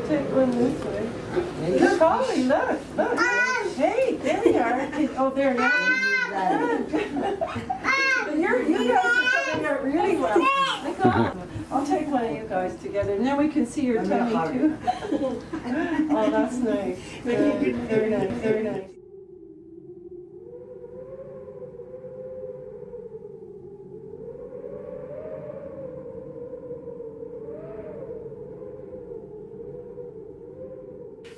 take one this way. Look, Holly, look. Hey, there you are. Oh, there now. You guys are coming out really well. I'll take one of you guys together, and then we can see your tummy too. Oh, that's nice. Very nice, very nice.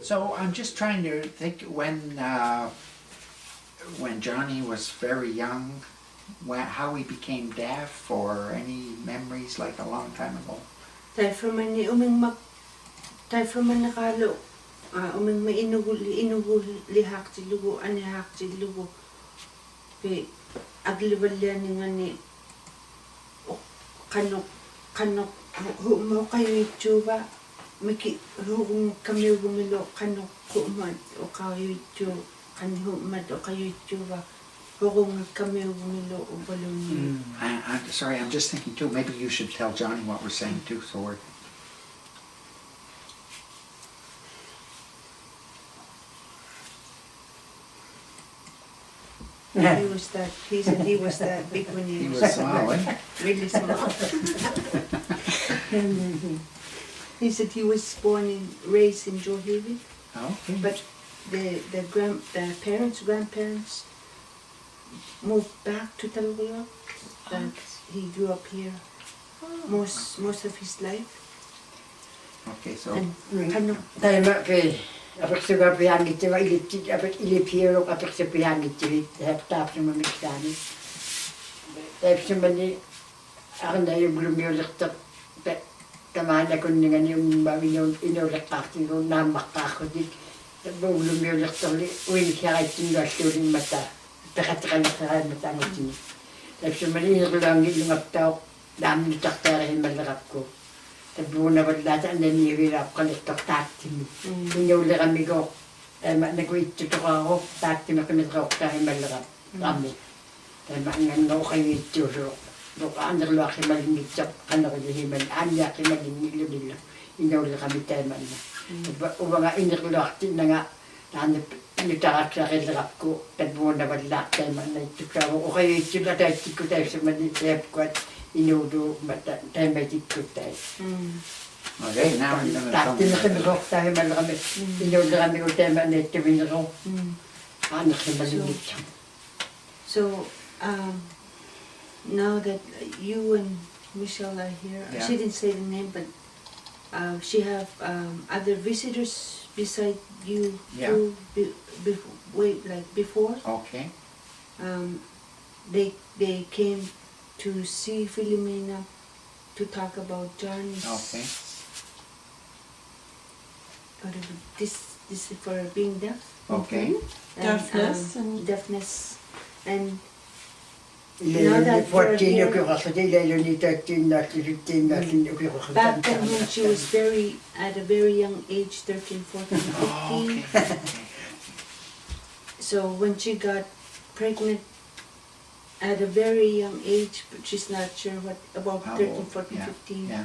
So I'm just trying to think when Johnny was very young, how he became deaf, or any memories like a long time ago. Därför man nakalo uming inuhuli hakti lugo ani hakti lugo pe aglivalyan ngani kanok mo kayo chuba miki hung kami gumilo kanok kuman o kayo chu kan humad o kayo chuba hung kami gumilo o balon. I'm sorry, I'm just thinking too, maybe you should tell Johnny what we're saying too, so we're... He said he was that big when he was small, eh? Really small. He said he was born and raised in Johaven. Okay. But the grandparents moved back to Talgoya. He grew up here most of his life. Okay, so... Apaksuga pihangit wa iliti apak ilipiro apaksa pihangit heptap sama miktani. Tapi mani akan dari belum yolektak tamana kun dengan yung bawin inolektak yung namak ako dik belum yolektak li win kaya tinggal suling mata takatakan mata ngitini. Tapi mani lang yung aptaw dami taktarahin malakap ko. Tabunan ko dati ang nangyayarap ko nito taktimi. Inyuli kami ko, nag-witutok ako, taktimi kami ko kahit malakap kami. Nga kayo ituro. Anak lo aki malingitsak, anak ko himan, anya aki malingilo nila. Inyuli kami tayo man na. Uba nga inak lo aki na nga, nitakak sa kilakap ko, tabunan ko dati man na ituksa ko. O kayo ituro tayo, tiko tayo sa manitip ko at inudo tayo may tiko tayo. Okay, now we're going to tell me. Dati na kami tayo malakami. Inudo kami ko tayo manitipin ako. Anak ko malingitsak. So, now that you and Michelle are here, yeah. She didn't say the name, but she have other visitors beside you who before. Okay. They came to see Philomena to talk about Johnny's. Okay. This is for being deaf. Okay. And, deafness and Back then when she was at a very young age, 13, 14, 15. Oh, okay. So when she got pregnant at a very young age, but she's not sure about 13, 14, yeah. 15. Yeah.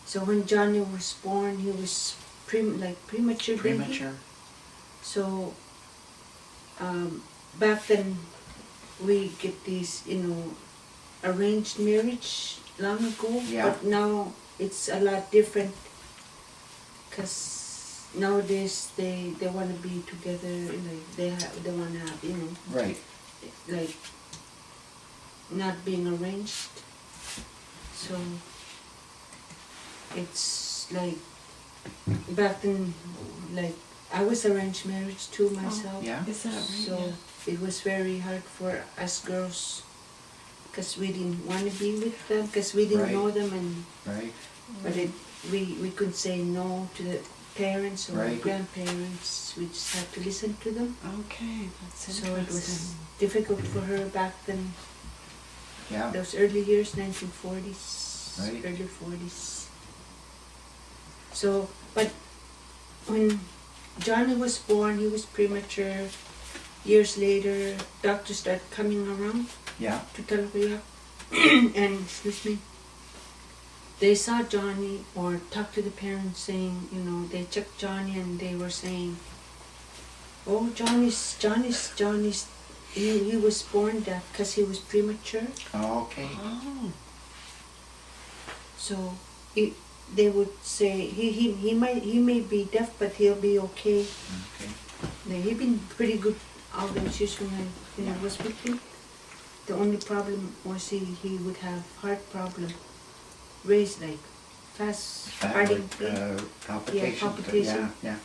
So when Johnny was born, he was premature baby. Premature. So back then we get these, arranged marriage long ago, yeah. But now it's a lot different because nowadays they want to be together, like they want to have, right, like not being arranged. So it's like back then, like I was arranged marriage too myself. Oh, yeah. Is that right? So yeah. It was very hard for us girls because we didn't want to be with them because we didn't right. know them, and right. But we couldn't say no to the parents or right. grandparents. We just had to listen to them. Okay, that's interesting. So it was difficult for her back then. Yeah. Those early years, 1940s, right. early 40s. So, but when Johnny was born, he was premature. Years later, doctors started coming around yeah. to Talgoya and excuse me, they saw Johnny or talked to the parents saying, you know, they checked Johnny and they were saying, oh, Johnny's, he was born deaf because he was premature. Okay. Oh. So they would say he may be deaf, but he'll be okay. Okay. He'd been pretty good all those years when I was with him. The only problem was he would have heart problem, raised like fast hearting beat. Palpitations. Yeah, palpitation. Yeah.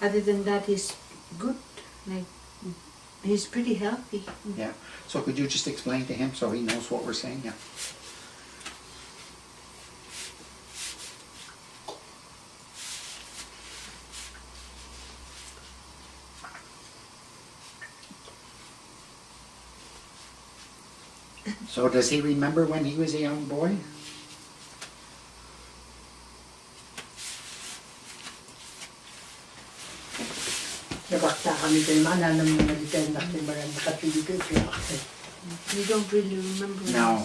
Other than that, he's good. Like he's pretty healthy. Yeah. So could you just explain to him so he knows what we're saying? Yeah. So does he remember when he was a young boy? Nabakta kami kay mana ng mga litan na kay mga nakapili ko. You don't really remember. No.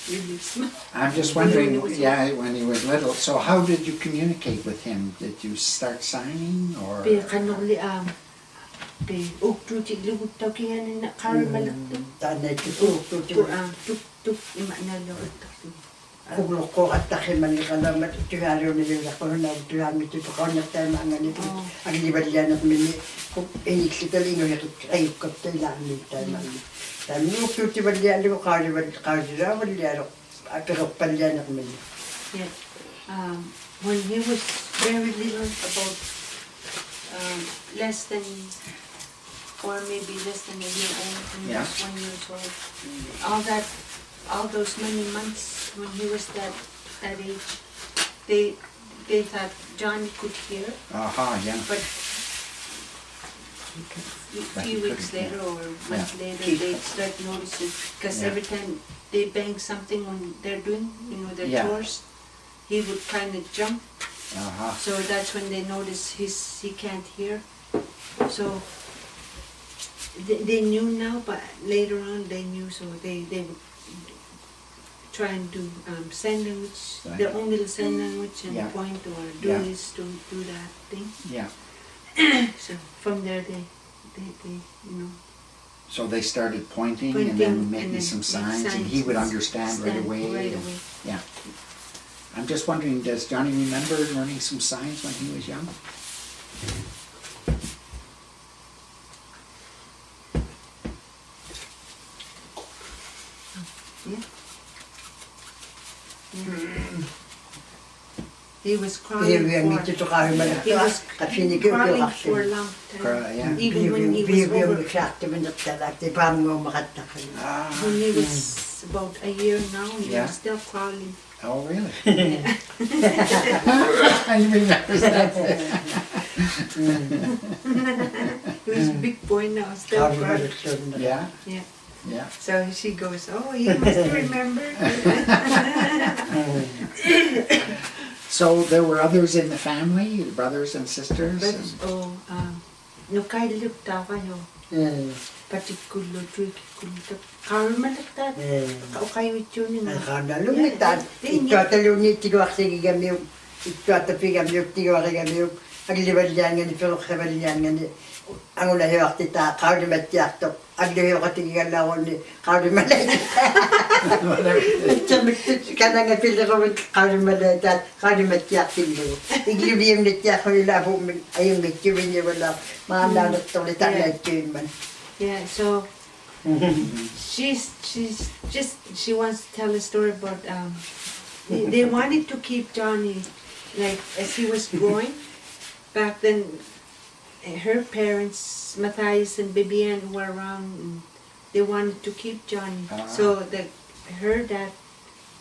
Really small. I'm just wondering, yeah, when he was little. So how did you communicate with him? Did you start signing or? Pe kanoli pe uktuti lugut takihan na karon malakto. Tanay ko Tuk ima na lo. Kulo ko at takin man ka na matutiharo ni nila ko na tuhan mi to ko na tayo mga nito. Ang libalian at mini ko iniklitalin no yato ay ko tayo ni tayo man. Tayo mo tuti balian ko ka ra balian ako palian at mini. Yeah. When he was very little, about less than, or maybe less than a year old, when he Yeah. was 1 year old, all those many months when he was that age, they thought Johnny could hear, Yeah. but a few weeks later or months later, they start noticing, because every time they bang something when they're doing, their chores, he would kind of jump. So that's when they notice he can't hear. So they knew now, but later on they knew, so they would try and do sign language, their own little sign language, and point or do this, do that thing. Yeah. So from there they So they started pointing and then making some signs, and he would understand right away. Yeah. I'm just wondering, does Johnny remember learning some signs when he was young? Yeah. He was crying for a long time. Even when he was when he was about a year now, he was still crawling. Oh, really? Yeah. I remember that. He was a big boy now, still crawling. Yeah? Yeah. Yeah. So she goes, oh, he must remember. So there were others in the family, brothers and sisters? No kailip ta kayo. Partikulo, trikikulo. Karmalaktat. Kayo ito niya. Lumita, ito at alunit, tigwak sige gamyo, ito at pigamyo, tigwak gamyo, aglibalian nga ni Pilok sa balian nga ni, ang ulahiyok tita, kawin matyak to, aglihiyok at tigigalaw ni, kawin malayat. Kanang nga Pilok, kawin malayat, kawin matyak tiglo. Iglibiyang natyak ko nila, ayong mitkiwin niya wala, mga nanot to, litan na ito man. Yeah, so she wants to tell a story about they wanted to keep Johnny, like as he was growing back then. Her parents, Matthias and Bibian, were around. And they wanted to keep Johnny, so her dad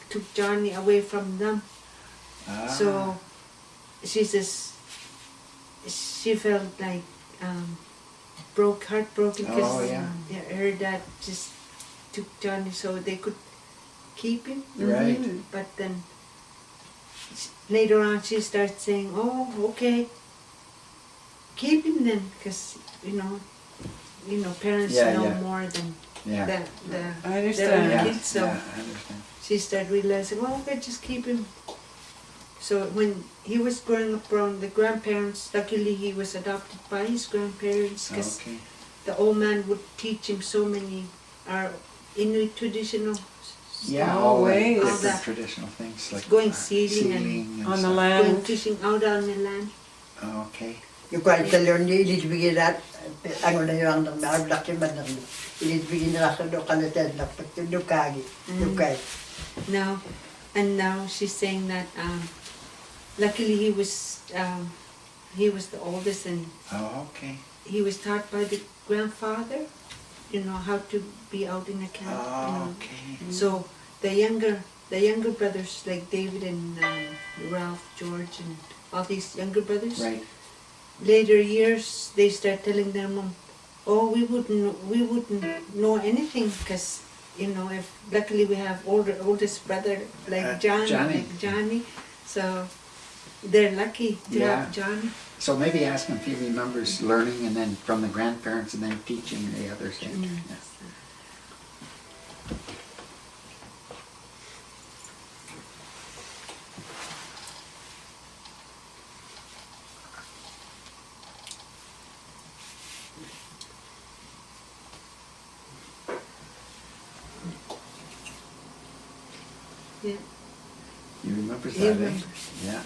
took Johnny away from them. So she says she felt like heartbroken because her dad just took Johnny so they could keep him. Right. But then later on she starts saying, oh, okay, keep him then, because parents know more than I understand. their own kids. So I understand. she started realizing, well, okay, just keep him. So when he was growing up around the grandparents, luckily he was adopted by his grandparents because Okay. the old man would teach him so many Inuit traditional Yeah, Oh, all the ways. different All that. traditional things like Going sealing and sealing On the stuff. land. going fishing out on the land. Okay. Yung kwalita ni ilibigin na, ano na yung laki man ng ilibigin na sa lokalitan na patulukagi. Lukay. Now, and now she's saying that luckily he was the oldest and Oh, okay. he was taught by the grandfather, you know, how to be out in the camp. You know. Oh, okay. So the younger brothers like David and Ralph, George, and all these younger brothers. Right. Later years, they start telling their mom, "Oh, we wouldn't know anything because you know, if luckily we have oldest brother like Johnny. Johnny, so they're lucky to Yeah. have Johnny." So maybe ask him if he remembers learning and then from the grandparents and then teaching the others. Yeah. Yeah. Yeah. You remembers He that, eh? remembers. Yeah.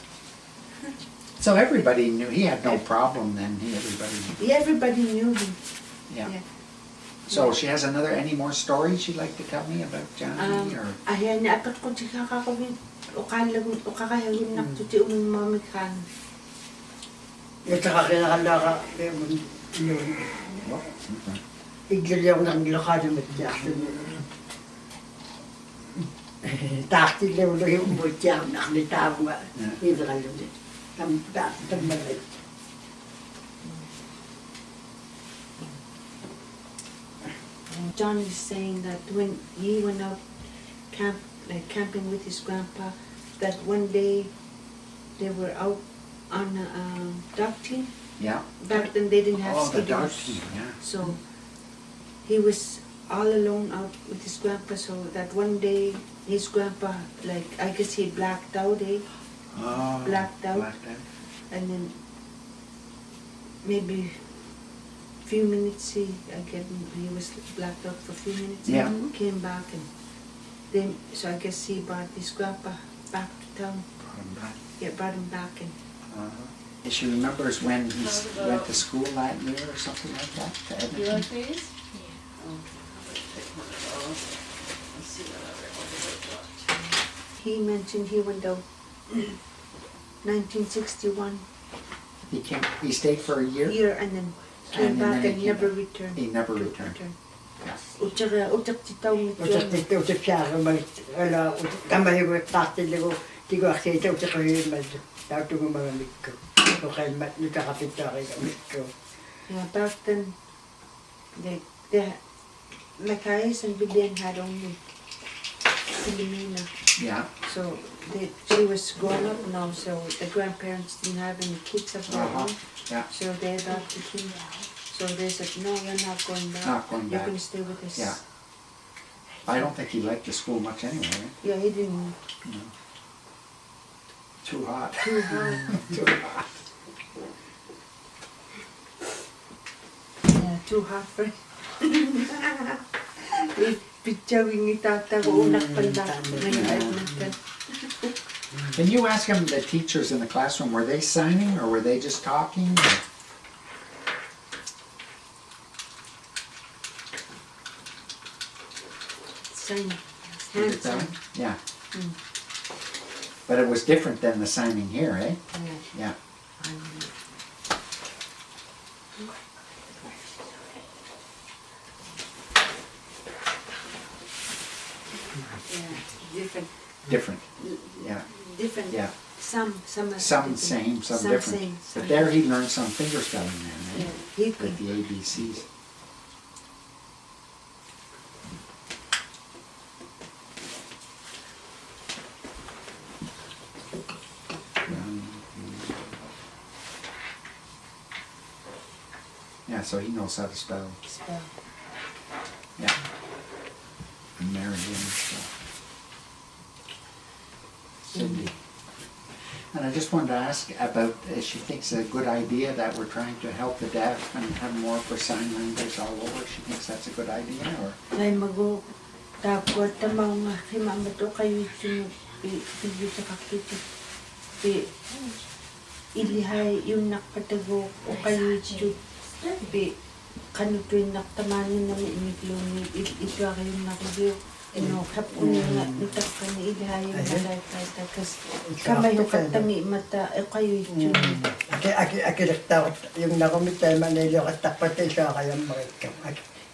So everybody knew, he had no problem then, everybody knew. Yeah, everybody knew him. Yeah. Yeah. So she has any more stories you'd like to tell me about Johnny or? Ayan, apat ko ti kakakawin, ukakahawin na to ti umamamikhan. Yung saka kinakalaka, yun. Oh, okay. Igil yung naglakad ng matyak. Takti lang yung matyak, nakalita mo nga. Hindi ka lang. Tambalay. John is saying that when he went out camping with his grandpa, that one day they were out on a dog team. Yeah. Back then they didn't have Oh, the dog ski-doos. team, yeah. So he was all alone out with his grandpa, so that one day his grandpa, like, I guess he blacked out, Oh, Blacked out. Blacked out. and then maybe few minutes he was blacked out for a few minutes Yeah. and came back, and then so I guess he brought his grandpa back to town. Brought him back. Yeah, brought him back, and She remembers when he went to school that year or something like that to Do you Edmonton? like these? he mentioned he went out 1961 He stayed for a year? year and then came And back then and he never came returned. He never returned. Yeah. Utak ti taong nito. Utak siya, kamay ko, takti lang ko, di ko aksita, utak ko yun, daw ito mo mga ko. So kaya nakakapit na kayo kamit ko. Yeah, back then, the Mackay's and Vivian had only Filomena. Yeah. So she was grown up now, so the grandparents didn't have any kids of their own. Yeah. So they adopted him. So they said, "No, you're not going back. Not going You're back." going to stay with us." Yeah. I don't think he liked the school much anyway. Right? Yeah, he didn't. Too hot. Too hard. Too hot. Yeah, too hard for him. Picturing ni tata ko unak pala. Can you ask him, the teachers in the classroom, were they signing or were they just talking? Or? Sign. Was it that one? Yeah. But it was different than the signing here, eh? Yeah. Different. Different. Yeah. Different. Yeah. Some Some different. same, some Some different. same, some But there he learned some finger spelling then, Yeah, right? he With could. the ABCs. Yeah, so he knows how to spell. Spell. Yeah. And Mary and stuff. Cindy. just wanted to ask about, she thinks a good idea that we're trying to help the deaf and have more for sign language all over. She thinks that's a good idea, or? Nay mago tapos tamang himamato kayo yung sa kakito. Ilihay yung nakpatago o kayo yung kanutuin naktamanin na imiglumi ito kayo nakagyo. Hapon nga nitak ka ni ilihay yung malay kata kasi kamay yung katangi mata kayo yung Akirekta yung nakumitay Manila katapat siya kayang makikam.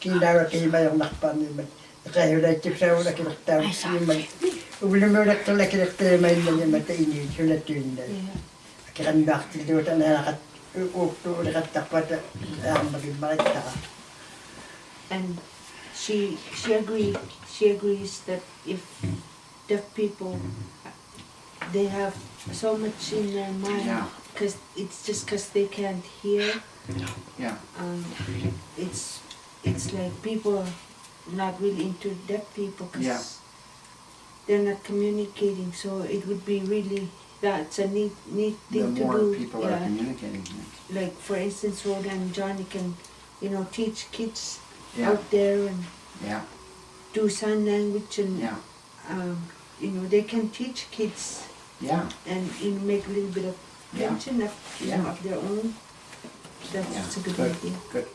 Kinara kima yung nakpaniman. Kaya wala tip sa wala kirekta yung may ulam mo rekta la kirekta may yung mata ini sulat yun na. Akiran bakti doon na nakat ukto nakatapat ang maging makita ka. And she agrees that if deaf people they have so much in their mind because it's just because they can't hear. Yeah. It's like people are not really into deaf people because they're not communicating. So it would be really that's a neat thing to do. The more people are communicating. Like for instance, Rhoda and Johnny can, teach kids Yeah. out there and Yeah. do sign language and Yeah. they can teach kids Yeah. and make a little bit of pension of, of their own. That's a good idea. Good.